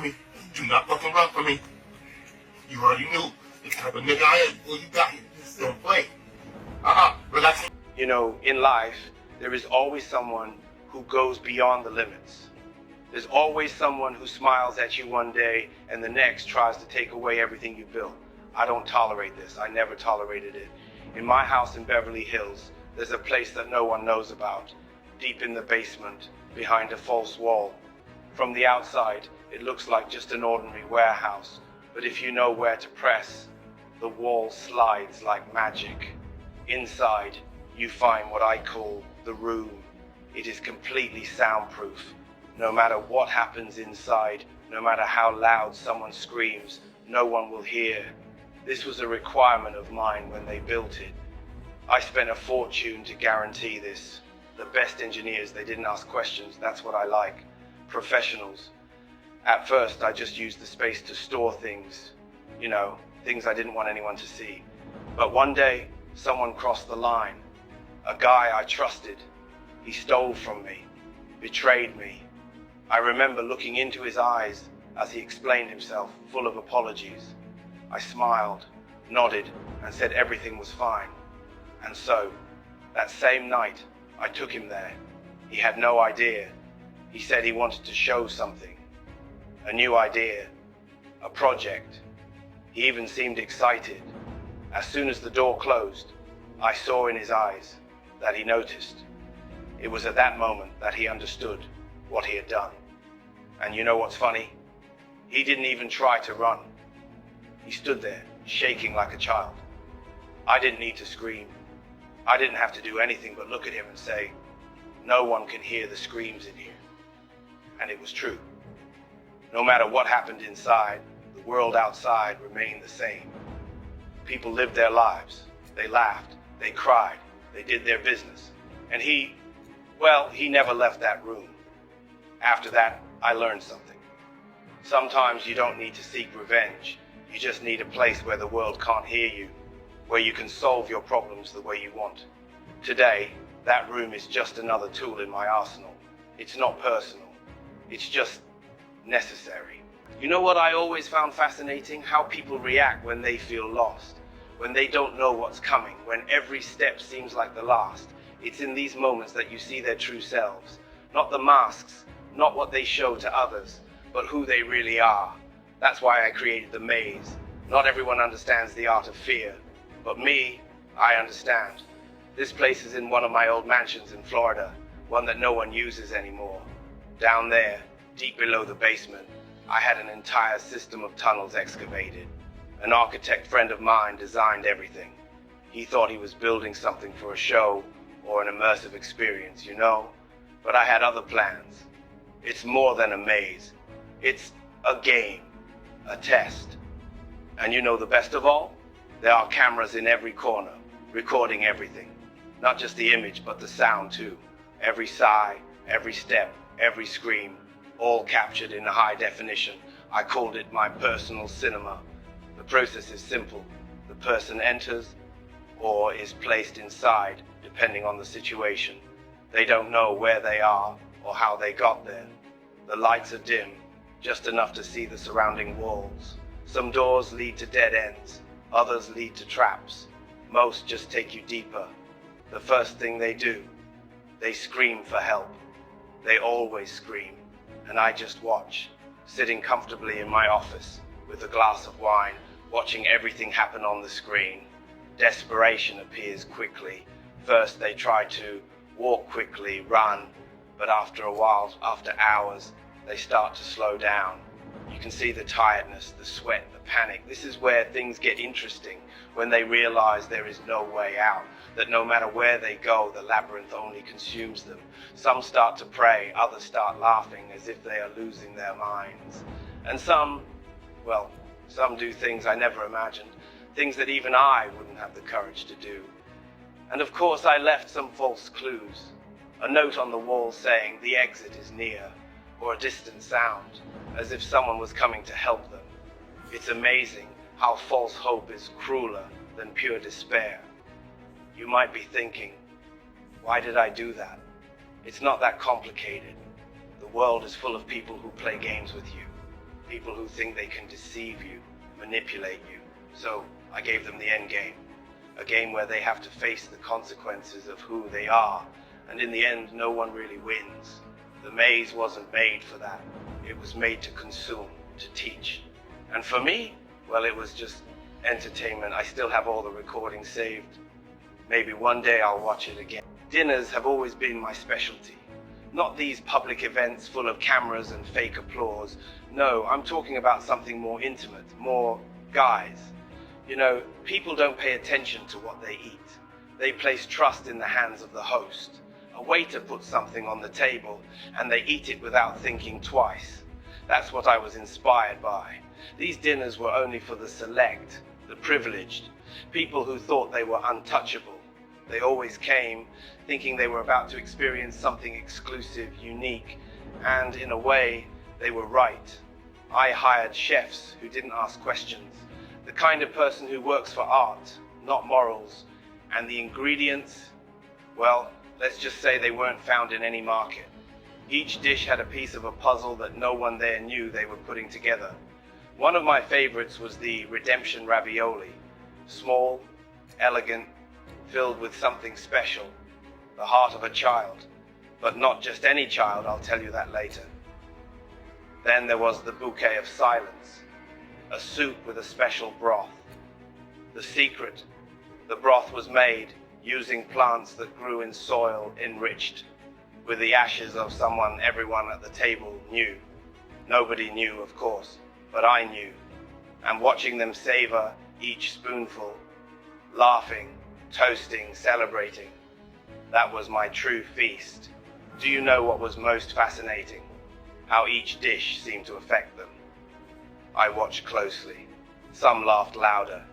for me. Do not fucking run for me. You already knew the type of nigga I am before you got here. Don't play. Relax. You know, in life, there is always someone who goes beyond the limits. There's always someone who smiles at you one day and the next tries to take away everything you built. I don't tolerate this. I never tolerated it. In my house in Beverly Hills, there's a place that no one knows about, deep in the basement, behind a false wall. From the outside, it looks like just an ordinary warehouse, but if you know where to press, the wall slides like magic. Inside, you find what I call the room. It is completely soundproof. No matter what happens inside, no matter how loud someone screams, no one will hear. This was a requirement of mine when they built it. I spent a fortune to guarantee this. The best engineers, they didn't ask questions. That's what I like. Professionals. At first, I just used the space to store things. You know, things I didn't want anyone to see. But one day, someone crossed the line. A guy I trusted. He stole from me, betrayed me. I remember looking into his eyes as he explained himself, full of apologies. I smiled, nodded, and said everything was fine. And so, that same night, I took him there. He had no idea. He said he wanted to show something. A new idea. A project. He even seemed excited. As soon as the door closed, I saw in his eyes that he noticed. It was at that moment that he understood what he had done. And you know what's funny? He didn't even try to run. He stood there, shaking like a child. I didn't need to scream. I didn't have to do anything but look at him and say, no one can hear the screams in here. And it was true. No matter what happened inside, the world outside remained the same. People lived their lives. They laughed. They cried. They did their business. And he never left that room. After that, I learned something. Sometimes you don't need to seek revenge. You just need a place where the world can't hear you, where you can solve your problems the way you want. Today, that room is just another tool in my arsenal. It's not personal. It's just necessary. You know what I always found fascinating? How people react when they feel lost, when they don't know what's coming, when every step seems like the last. It's in these moments that you see their true selves. Not the masks, not what they show to others, but who they really are. That's why I created the maze. Not everyone understands the art of fear, but me, I understand. This place is in one of my old mansions in Florida, one that no one uses anymore. Down there, deep below the basement, I had an entire system of tunnels excavated. An architect friend of mine designed everything. He thought he was building something for a show or an immersive experience, you know? But I had other plans. It's more than a maze. It's a game, a test. And you know the best of all? There are cameras in every corner, recording everything. Not just the image, but the sound too. Every sigh, every step, every scream, all captured in high definition. I called it my personal cinema. The process is simple. The person enters or is placed inside, depending on the situation. They don't know where they are or how they got there. The lights are dim, just enough to see the surrounding walls. Some doors lead to dead ends, others lead to traps. Most just take you deeper. The first thing they do, they scream for help. They always scream, and I just watch, sitting comfortably in my office with a glass of wine, watching everything happen on the screen. Desperation appears quickly. First they try to walk quickly, run, but after a while, after hours, they start to slow down. You can see the tiredness, the sweat, the panic. This is where things get interesting, when they realize there is no way out, that no matter where they go, the labyrinth only consumes them. Some start to pray, others start laughing as if they are losing their minds. And some do things I never imagined, things that even I wouldn't have the courage to do. And of course I left some false clues. A note on the wall saying the exit is near, or a distant sound, as if someone was coming to help them. It's amazing how false hope is crueler than pure despair. You might be thinking, why did I do that? It's not that complicated. The world is full of people who play games with you. people who think they can deceive you, manipulate you. So I gave them the end game, a game where they have to face the consequences of who they are, and in the end, no one really wins. The maze wasn't made for that. It was made to consume, to teach. And for me, well, it was just entertainment. I still have all the recordings saved. Maybe one day I'll watch it again. Dinners have always been my specialty. Not these public events full of cameras and fake applause. No, I'm talking about something more intimate, more guys. You know, people don't pay attention to what they eat. They place trust in the hands of the host. A waiter puts something on the table and they eat it without thinking twice. That's what I was inspired by. These dinners were only for the select, the privileged, people who thought they were untouchable. They always came thinking they were about to experience something exclusive, unique, and in a way, they were right. I hired chefs who didn't ask questions, the kind of person who works for art, not morals, and the ingredients, well, let's just say they weren't found in any market. Each dish had a piece of a puzzle that no one there knew they were putting together. One of my favorites was the redemption ravioli. Small, elegant, filled with something special, the heart of a child. But not just any child, I'll tell you that later. Then there was the bouquet of silence, a soup with a special broth. The secret, the broth was made using plants that grew in soil enriched with the ashes of someone everyone at the table knew. Nobody knew, of course, but I knew. And watching them savor each spoonful, laughing, toasting, celebrating, that was my true feast. Do you know what was most fascinating? How each dish seemed to affect them. I watched closely. Some laughed louder,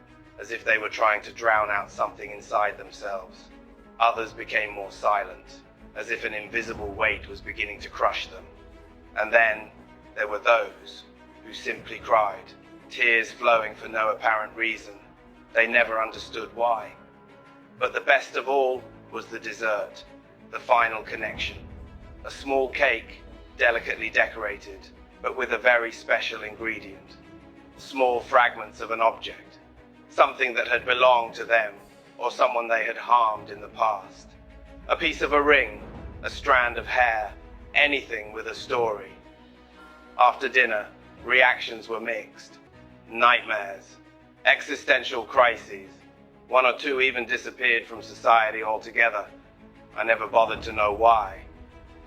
as if they were trying to drown out something inside themselves. Others became more silent, as if an invisible weight was beginning to crush them. And then there were those who simply cried, tears flowing for no apparent reason. They never understood why. But the best of all was the dessert, the final connection. A small cake, delicately decorated, but with a very special ingredient. Small fragments of an object, something that had belonged to them or someone they had harmed in the past. A piece of a ring, a strand of hair, anything with a story. After dinner, reactions were mixed. Nightmares, existential crises. One or two even disappeared from society altogether. I never bothered to know why.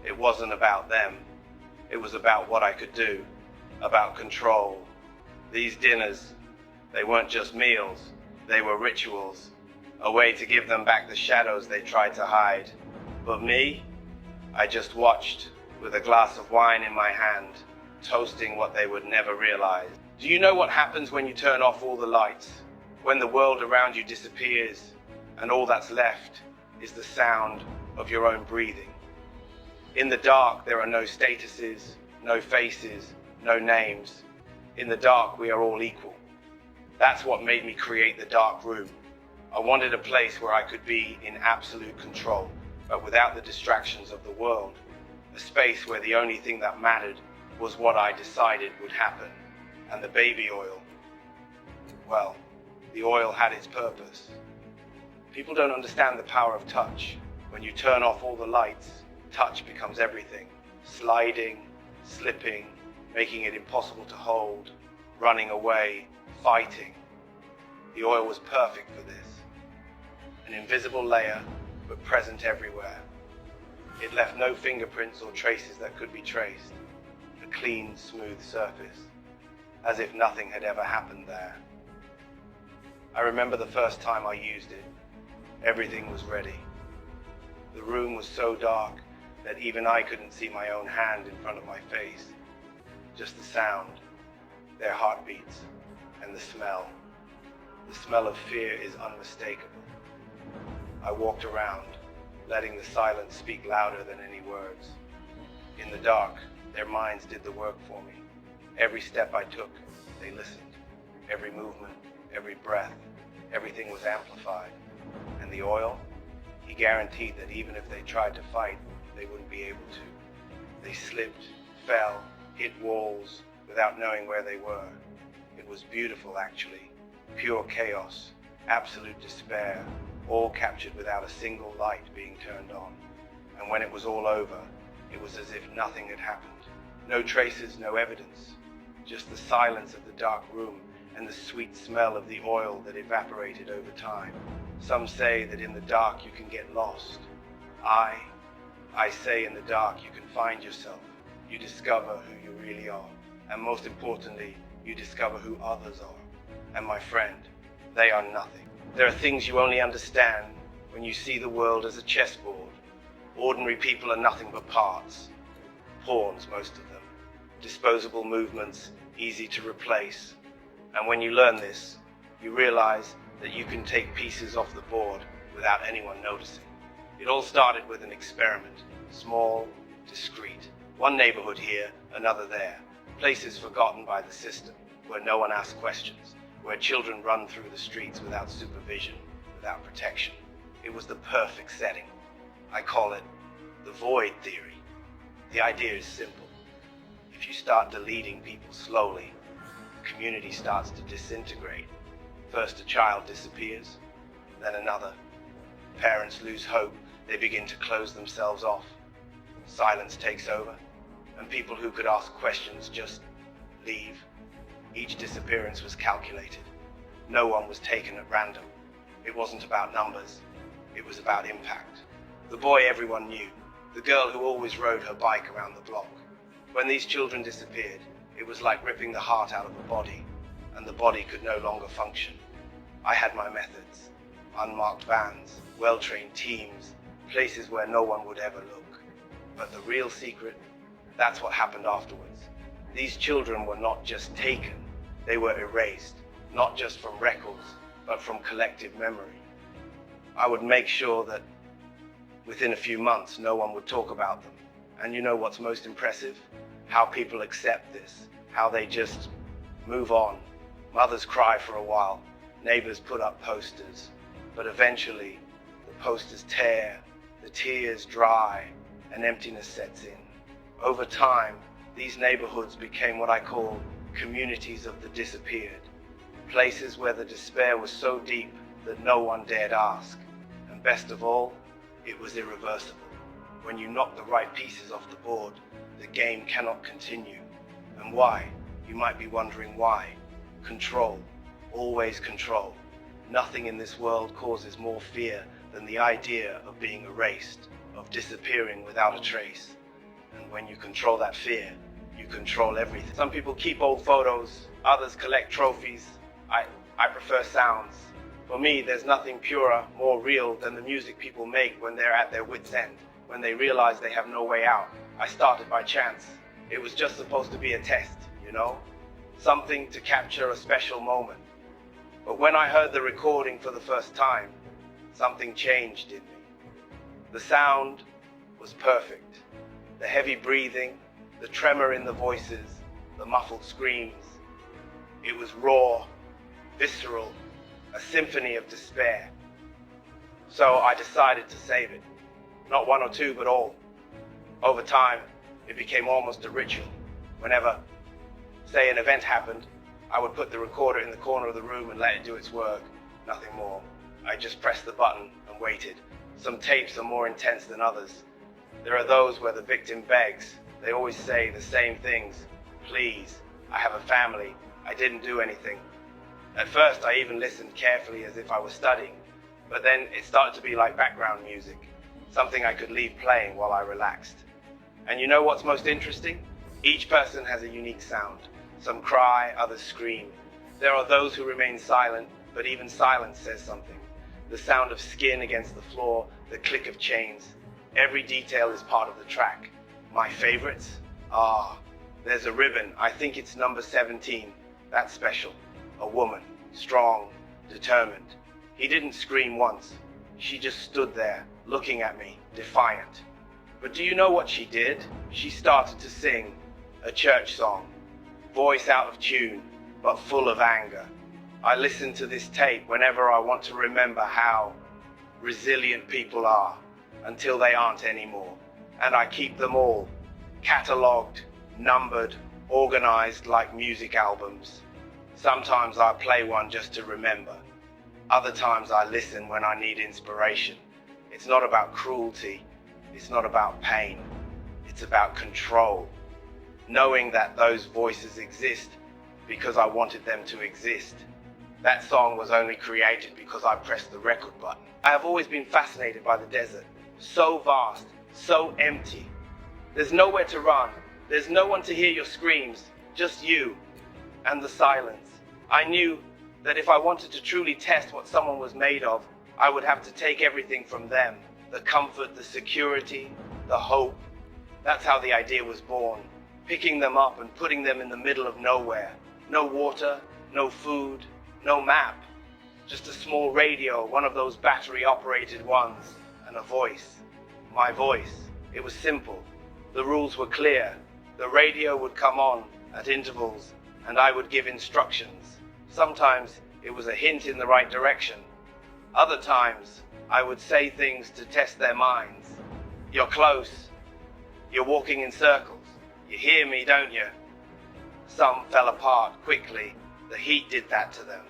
It wasn't about them. It was about what I could do, about control. These dinners, they weren't just meals, they were rituals, a way to give them back the shadows they tried to hide. But me, I just watched with a glass of wine in my hand, toasting what they would never realize. Do you know what happens when you turn off all the lights? When the world around you disappears and all that's left is the sound of your own breathing. In the dark, there are no statuses, no faces, no names. In the dark, we are all equal. That's what made me create the dark room. I wanted a place where I could be in absolute control, but without the distractions of the world. A space where the only thing that mattered was what I decided would happen. And the baby oil, well, the oil had its purpose. People don't understand the power of touch. When you turn off all the lights, touch becomes everything. Sliding, slipping, making it impossible to hold, running away, fighting. The oil was perfect for this. An invisible layer, but present everywhere. It left no fingerprints or traces that could be traced. A clean, smooth surface, as if nothing had ever happened there. I remember the first time I used it. Everything was ready. The room was so dark that even I couldn't see my own hand in front of my face. Just the sound, their heartbeats, and the smell. The smell of fear is unmistakable. I walked around, letting the silence speak louder than any words. In the dark, their minds did the work for me. Every step I took, they listened. Every movement, every breath, everything was amplified. And the oil, he guaranteed that even if they tried to fight, they wouldn't be able to. They slipped, fell, hit walls, without knowing where they were. It was beautiful, actually. Pure chaos, absolute despair, all captured without a single light being turned on. And when it was all over, it was as if nothing had happened. No traces, no evidence, just the silence of the dark room and the sweet smell of the oil that evaporated over time. Some say that in the dark you can get lost. I say in the dark you can find yourself. You discover who you really are. And most importantly, you discover who others are. And my friend, they are nothing. There are things you only understand when you see the world as a chessboard. Ordinary people are nothing but parts. Pawns, most of them. Disposable movements, easy to replace. And when you learn this, you realize that you can take pieces off the board without anyone noticing. It all started with an experiment. Small, discreet. One neighborhood here, another there. Places forgotten by the system, where no one asks questions, where children run through the streets without supervision, without protection. It was the perfect setting. I call it the void theory. The idea is simple. If you start deleting people slowly, the community starts to disintegrate. First a child disappears, then another. Parents lose hope, they begin to close themselves off. Silence takes over, and people who could ask questions just leave. Each disappearance was calculated. No one was taken at random. It wasn't about numbers, it was about impact. The boy everyone knew, the girl who always rode her bike around the block. When these children disappeared, it was like ripping the heart out of a body, and the body could no longer function. I had my methods. Unmarked vans, well-trained teams, places where no one would ever look. But the real secret, that's what happened afterwards. These children were not just taken, they were erased, not just from records, but from collective memory. I would make sure that within a few months, no one would talk about them. And you know what's most impressive? How people accept this, how they just move on. Mothers cry for a while, neighbors put up posters, but eventually the posters tear, the tears dry, and emptiness sets in. Over time, these neighborhoods became what I call communities of the disappeared, places where the despair was so deep that no one dared ask. And best of all, it was irreversible. When you knock the right pieces off the board, the game cannot continue. And why? You might be wondering why. Control. Always control. Nothing in this world causes more fear than the idea of being erased, of disappearing without a trace. And when you control that fear, you control everything. Some people keep old photos, others collect trophies. I prefer sounds. For me, there's nothing purer, more real than the music people make when they're at their wits' end, when they realize they have no way out. I started by chance. It was just supposed to be a test, you know? Something to capture a special moment. But when I heard the recording for the first time, something changed in me. The sound was perfect. The heavy breathing, the tremor in the voices, the muffled screams. It was raw, visceral, a symphony of despair. So I decided to save it. Not one or two, but all. Over time, it became almost a ritual. Whenever, say, an event happened, I would put the recorder in the corner of the room and let it do its work. Nothing more. I just pressed the button and waited. Some tapes are more intense than others. There are those where the victim begs. They always say the same things. Please, I have a family. I didn't do anything. At first, I even listened carefully as if I was studying, but then it started to be like background music, something I could leave playing while I relaxed. And you know what's most interesting? Each person has a unique sound. Some cry, others scream. There are those who remain silent, but even silence says something. The sound of skin against the floor, the click of chains. Every detail is part of the track. My favorites? There's a ribbon. I think it's number 17. That's special. A woman, strong, determined. He didn't scream once. She just stood there, looking at me, defiant. But do you know what she did? She started to sing a church song, voice out of tune, but full of anger. I listen to this tape whenever I want to remember how resilient people are until they aren't anymore. And I keep them all, catalogued, numbered, organized like music albums. Sometimes I play one just to remember. Other times I listen when I need inspiration. It's not about cruelty. It's not about pain. It's about control. Knowing that those voices exist because I wanted them to exist. That song was only created because I pressed the record button. I have always been fascinated by the desert. So vast, so empty. There's nowhere to run. There's no one to hear your screams, just you and the silence. I knew that if I wanted to truly test what someone was made of, I would have to take everything from them. The comfort, the security, the hope. That's how the idea was born. Picking them up and putting them in the middle of nowhere. No water, no food, no map. Just a small radio, one of those battery-operated ones, and a voice. My voice. It was simple. The rules were clear. The radio would come on at intervals, and I would give instructions. Sometimes it was a hint in the right direction. Other times, I would say things to test their minds. You're close. You're walking in circles. You hear me, don't you? Some fell apart quickly. The heat did that to them.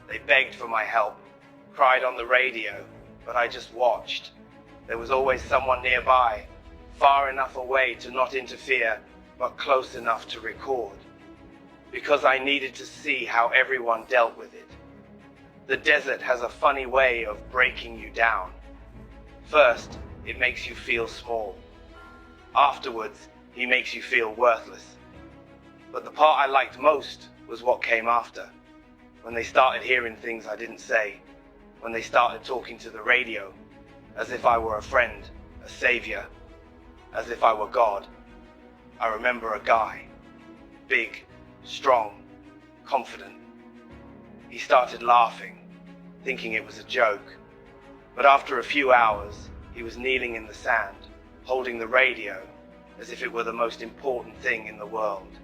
They begged for my help, cried on the radio, but I just watched. There was always someone nearby, far enough away to not interfere, but close enough to record. Because I needed to see how everyone dealt with it. The desert has a funny way of breaking you down. First, it makes you feel small. Afterwards, he makes you feel worthless. But the part I liked most was what came after. When they started hearing things I didn't say. When they started talking to the radio, as if I were a friend, a savior, as if I were God. I remember a guy, big, strong, confident. He started laughing, thinking it was a joke. But after a few hours, he was kneeling in the sand, holding the radio as if it were the most important thing in the world.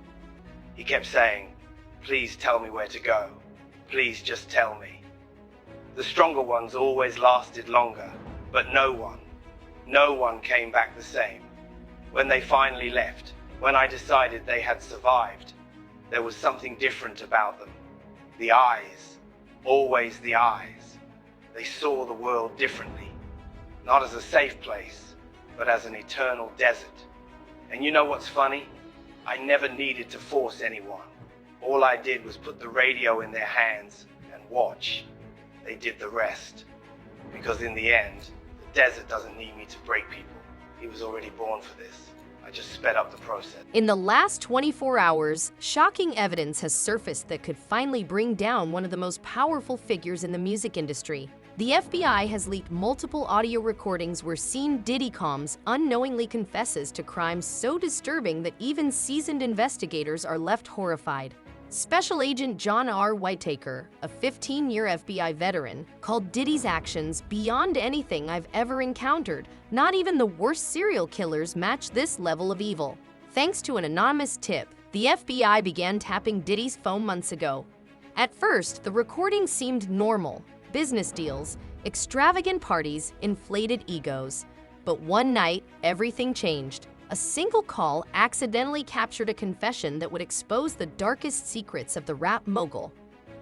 He kept saying, "Please tell me where to go. Please just tell me." The stronger ones always lasted longer, but no one came back the same. When they finally left, when I decided they had survived, there was something different about them. The eyes, always the eyes. They saw the world differently, not as a safe place, but as an eternal desert. And you know what's funny? I never needed to force anyone. All I did was put the radio in their hands and watch. They did the rest. Because in the end, the desert doesn't need me to break people. He was already born for this. I just sped up the process. In the last 24 hours, shocking evidence has surfaced that could finally bring down one of the most powerful figures in the music industry. The FBI has leaked multiple audio recordings where Diddy unknowingly confesses to crimes so disturbing that even seasoned investigators are left horrified. Special Agent John R. Whitaker, a 15-year FBI veteran, called Diddy's actions beyond anything I've ever encountered. Not even the worst serial killers match this level of evil. Thanks to an anonymous tip, the FBI began tapping Diddy's phone months ago. At first, the recording seemed normal. Business deals, extravagant parties, inflated egos. But one night, everything changed. A single call accidentally captured a confession that would expose the darkest secrets of the rap mogul.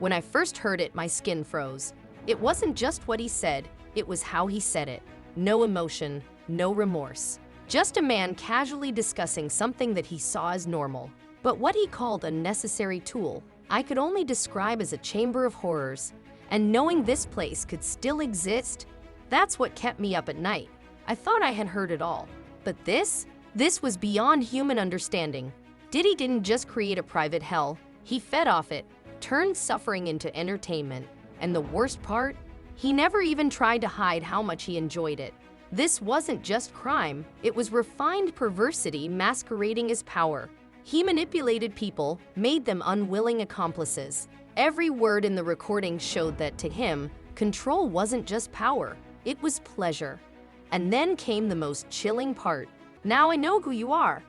When I first heard it, my skin froze. It wasn't just what he said, it was how he said it. No emotion, no remorse. Just a man casually discussing something that he saw as normal. But what he called a necessary tool, I could only describe as a chamber of horrors. And knowing this place could still exist, that's what kept me up at night. I thought I had heard it all. But this was beyond human understanding. Diddy didn't just create a private hell, he fed off it, turned suffering into entertainment. And the worst part? He never even tried to hide how much he enjoyed it. This wasn't just crime, it was refined perversity masquerading as power. He manipulated people, made them unwilling accomplices. Every word in the recording showed that, to him, control wasn't just power, it was pleasure. And then came the most chilling part. Now I know who you are.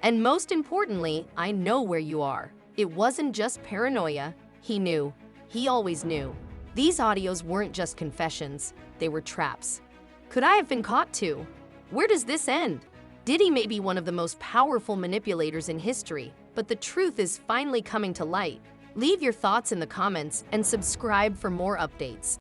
And most importantly, I know where you are. It wasn't just paranoia. He knew. He always knew. These audios weren't just confessions. They were traps. Could I have been caught too? Where does this end? Diddy may be one of the most powerful manipulators in history, but the truth is finally coming to light. Leave your thoughts in the comments and subscribe for more updates.